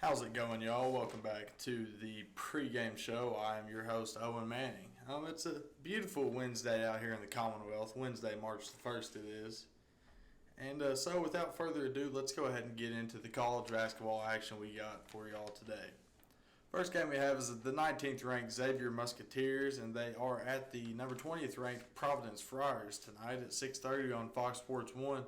How's it going, y'all? Welcome back to the pregame show. I am your host, Owen Manning. It's a beautiful Wednesday out here in the Commonwealth. Wednesday, March the 1st it is. And so without further ado, let's go ahead and get into the college basketball action we got for y'all today. First game we have is the 19th ranked Xavier Musketeers, and they are at the number 20th ranked Providence Friars tonight at 6:30 on Fox Sports 1.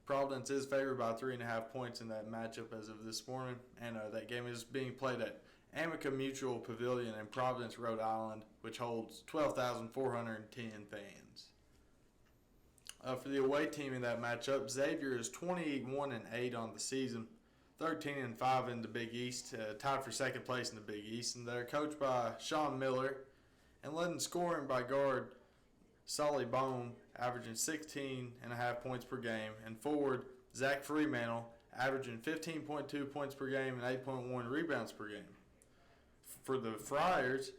Providence is favored by 3.5 points in that matchup as of this morning, and that game is being played at Amica Mutual Pavilion in Providence, Rhode Island, which holds 12,410 fans. For the away team in that matchup, Xavier is 21-8 on the season, 13-5 in the Big East, tied for second place in the Big East, and they're coached by Sean Miller and led in scoring by guard Solly Bone, averaging 16.5 points per game, and forward Zach Fremantle, averaging 15.2 points per game and 8.1 rebounds per game. For the Friars,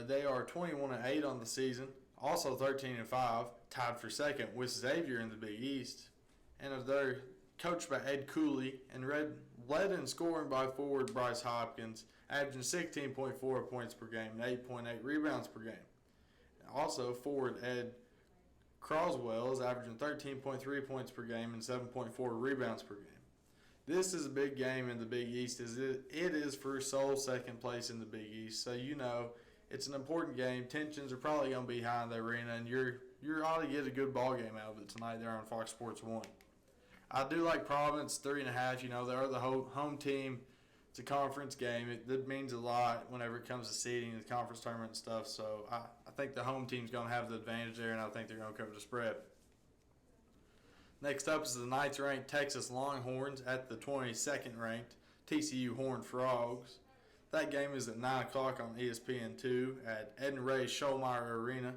they are 21-8 on the season, also 13-5, tied for second with Xavier in the Big East, and they're coached by Ed Cooley and led in scoring by forward Bryce Hopkins, averaging 16.4 points per game and 8.8 rebounds per game. Also, forward Ed Croswell is averaging 13.3 points per game and 7.4 rebounds per game. This is a big game in the Big East, as it is for sole second place in the Big East. So you know it's an important game. Tensions are probably going to be high in the arena, and you're ought to get a good ball game out of it tonight there on Fox Sports 1. I do like Providence 3.5. You know, they're the home team. It's a conference game. It means a lot whenever it comes to seeding the conference tournament and stuff. So I think the home team's going to have the advantage there, and I think they're going to cover the spread. Next up is the 9th ranked Texas Longhorns at the 22nd ranked TCU Horned Frogs. That game is at 9 o'clock on ESPN2 at Ed and Ray Schollmeyer Arena.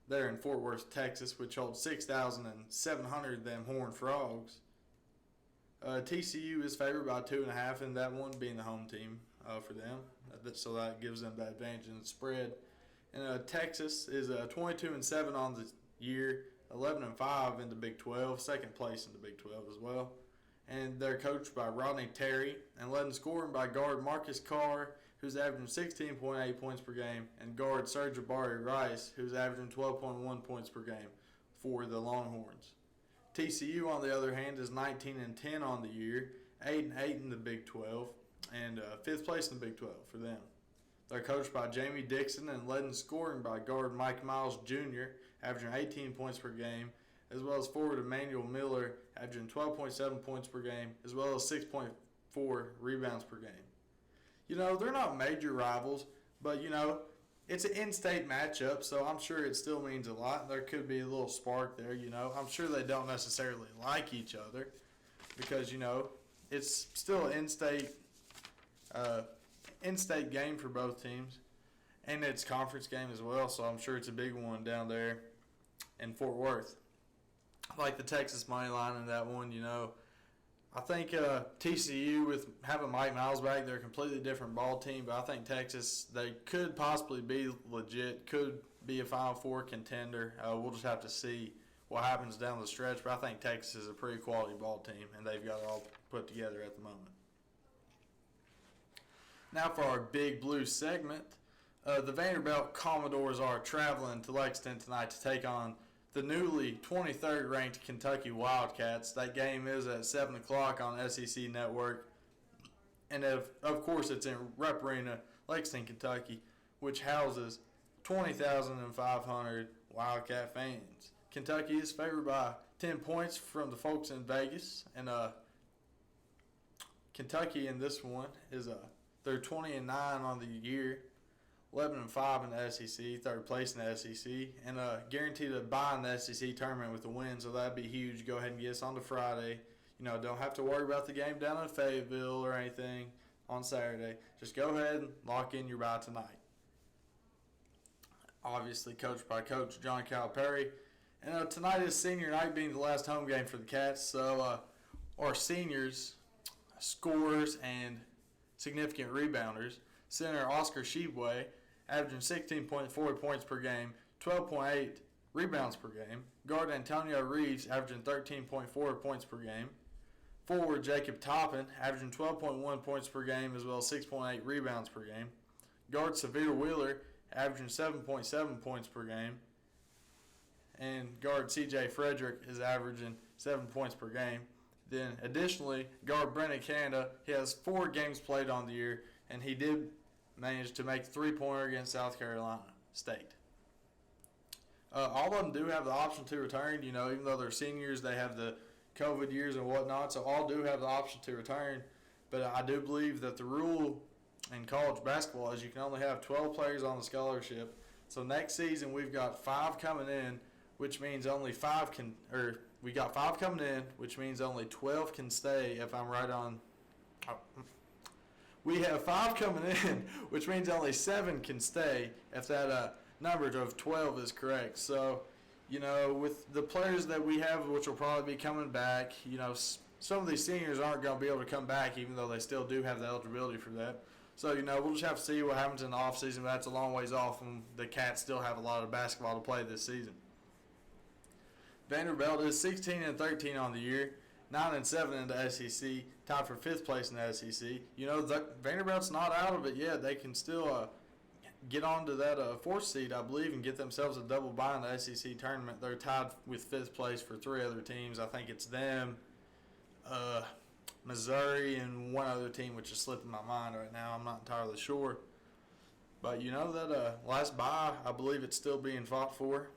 They're in Fort Worth, Texas, which holds 6,700 of them Horned Frogs. TCU is favored by 2.5 in that one, being the home team for them. So that gives them that advantage in the spread. And Texas is 22-7 on the year, 11-5 in the Big 12, second place in the Big 12 as well. And they're coached by Rodney Terry and led in scoring by guard Marcus Carr, who's averaging 16.8 points per game, and guard Serge Jabari Rice, who's averaging 12.1 points per game for the Longhorns. TCU, on the other hand, is 19-10 on the year, 8-8 in the Big 12, and 5th place in the Big 12 for them. They're coached by Jamie Dixon and led in scoring by guard Mike Miles Jr., averaging 18 points per game, as well as forward Emmanuel Miller, averaging 12.7 points per game, as well as 6.4 rebounds per game. You know, they're not major rivals, but, you know, it's an in-state matchup, so I'm sure it still means a lot. There could be a little spark there, you know. I'm sure they don't necessarily like each other because, you know, it's still an in-state game for both teams, and it's a conference game as well, so I'm sure it's a big one down there in Fort Worth. I like the Texas money line in that one, you know. I think TCU, with having Mike Miles back, they're a completely different ball team. But I think Texas, they could possibly be legit, could be a Final Four contender. We'll just have to see what happens down the stretch. But I think Texas is a pretty quality ball team, and they've got it all put together at the moment. Now for our Big Blue segment. The Vanderbilt Commodores are traveling to Lexington tonight to take on the newly 23rd ranked Kentucky Wildcats. That game is at 7 o'clock on SEC Network. And of course it's in Rupp Arena, Lexington, Kentucky, which houses 20,500 Wildcat fans. Kentucky is favored by 10 points from the folks in Vegas. And Kentucky in this one is they're 20-9 on the year. 11-5 in the SEC, third place in the SEC, and guaranteed a bye in the SEC tournament with a win, so that'd be huge. Go ahead and get us on to Friday. You know, don't have to worry about the game down in Fayetteville or anything on Saturday. Just go ahead and lock in your bye tonight. Obviously coached by Coach John Calipari. And tonight is senior night, being the last home game for the Cats, so our seniors, scorers, and significant rebounders. Center Oscar Shebway, averaging 16.4 points per game, 12.8 rebounds per game. Guard Antonio Reeves, averaging 13.4 points per game. Forward Jacob Toppin, averaging 12.1 points per game as well as 6.8 rebounds per game. Guard Severe Wheeler, averaging 7.7 points per game. And guard C.J. Frederick is averaging 7 points per game. Then additionally, guard Brennan Canada, he has 4 games played on the year, and he did manage to make a 3-pointer against South Carolina State. All of them do have the option to return, even though they're seniors, they have the COVID years and whatnot, so all do have the option to return. But I do believe that the rule in college basketball is you can only have 12 players on the scholarship. So next season we've got 5 coming in, which means only 5 can, or we got 5 coming in, which means only 12 can stay. If I'm right on, we have 5 coming in, which means only 7 can stay. If that number of 12 is correct. So, with the players that we have, which will probably be coming back, some of these seniors aren't going to be able to come back, even though they still do have the eligibility for that. So, we'll just have to see what happens in the offseason. But that's a long ways off, and the Cats still have a lot of basketball to play this season. Vanderbilt is 16-13 on the year, 9-7 in the SEC, tied for 5th place in the SEC. Vanderbilt's not out of it yet. They can still get on to that 4th seed, I believe, and get themselves a double bye in the SEC tournament. They're tied with 5th place for 3 other teams. I think it's them, Missouri, and one other team, which is slipping my mind right now. I'm not entirely sure. But that last bye, I believe it's still being fought for.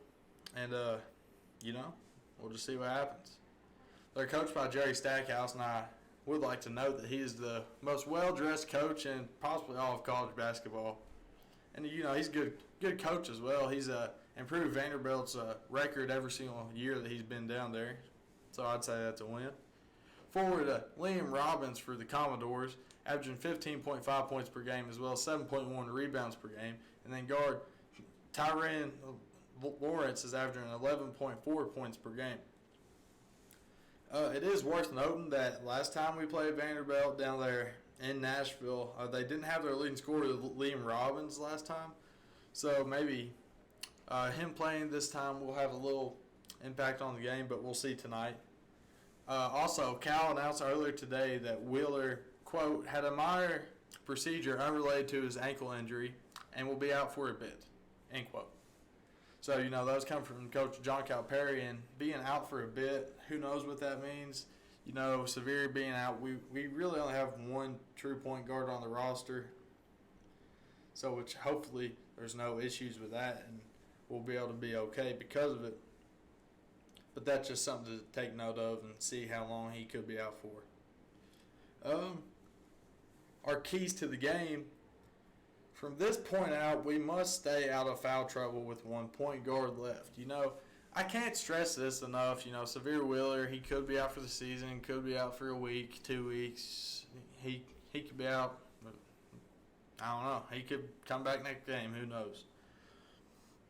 And, we'll just see what happens. They're coached by Jerry Stackhouse, and I would like to note that he is the most well-dressed coach in possibly all of college basketball. And, he's a good coach as well. He's improved Vanderbilt's record every single year that he's been down there. So I'd say that's a win. Forward, Liam Robbins for the Commodores, averaging 15.5 points per game as well as 7.1 rebounds per game. And then guard Tyrann Lawrence is averaging 11.4 points per game. It is worth noting that last time we played Vanderbilt down there in Nashville, they didn't have their leading scorer, Liam Robbins, last time. So maybe him playing this time will have a little impact on the game, but we'll see tonight. Also, Cal announced earlier today that Wheeler, quote, had a minor procedure unrelated to his ankle injury and will be out for a bit, end quote. So, those come from Coach John Calipari, and being out for a bit, who knows what that means. Severe being out, we really only have one true point guard on the roster. So, which hopefully there's no issues with that, and we'll be able to be okay because of it. But that's just something to take note of and see how long he could be out for. Our keys to the game. From this point out, we must stay out of foul trouble with 1 point guard left. I can't stress this enough. Severe Wheeler, he could be out for the season, could be out for a week, 2 weeks. He could be out. I don't know. He could come back next game. Who knows?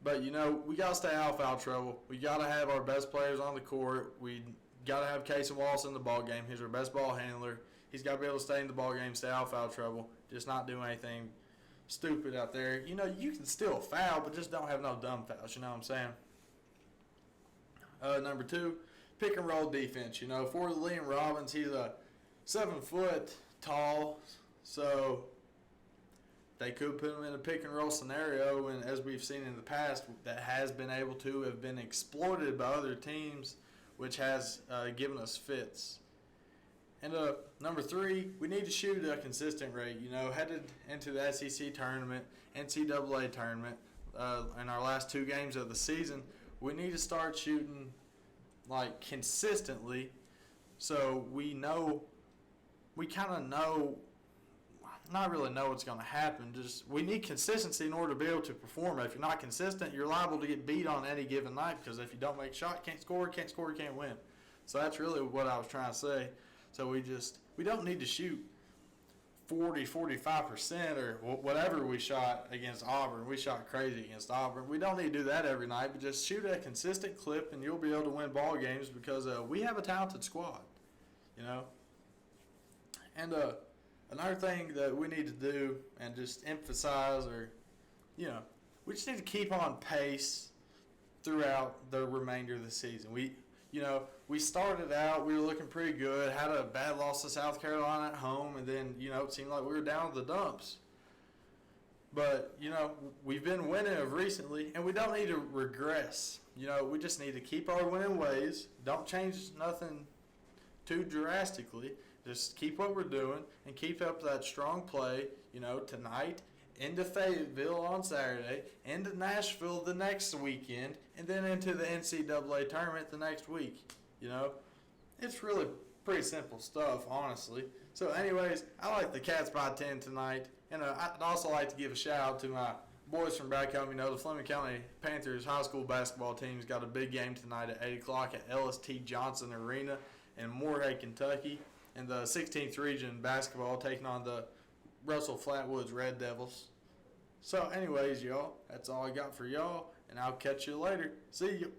But, we got to stay out of foul trouble. We got to have our best players on the court. We got to have Casey Wallace in the ball game. He's our best ball handler. He's got to be able to stay in the ball game, stay out of foul trouble, just not do anything stupid out there. You can still foul, but just don't have no dumb fouls. You know what I'm saying? Number 2, pick and roll defense. For Liam Robbins, he's a 7 foot tall, so they could put him in a pick and roll scenario, and as we've seen in the past, that has been able to have been exploited by other teams, which has given us fits. And number 3, we need to shoot at a consistent rate. Headed into the SEC tournament, NCAA tournament, in our last 2 games of the season, we need to start shooting consistently, so we kind of know. Not really know what's going to happen. Just we need consistency in order to be able to perform. If you're not consistent, you're liable to get beat on any given night, because if you don't make a shot, can't score, you can't win. So that's really what I was trying to say. So we don't need to shoot 45% or whatever we shot against Auburn. We shot crazy against Auburn. We don't need to do that every night, but just shoot at a consistent clip, and you'll be able to win ball games, because we have a talented squad, And another thing that we need to do and just emphasize, we just need to keep on pace throughout the remainder of the season. we started out, we were looking pretty good, had a bad loss to South Carolina at home, and then, it seemed like we were down to the dumps. But, we've been winning recently, and we don't need to regress. We just need to keep our winning ways. Don't change nothing too drastically. Just keep what we're doing and keep up that strong play, tonight, into Fayetteville on Saturday, into Nashville the next weekend, and then into the NCAA tournament the next week. It's really pretty simple stuff, honestly. So, anyways, I like the Cats by 10 tonight. And I'd also like to give a shout out to my boys from back home. The Fleming County Panthers high school basketball team's got a big game tonight at 8 o'clock at LST Johnson Arena in Moorhead, Kentucky. And the 16th region basketball taking on the Russell Flatwoods Red Devils. So, anyways, y'all, that's all I got for y'all. And I'll catch you later. See you.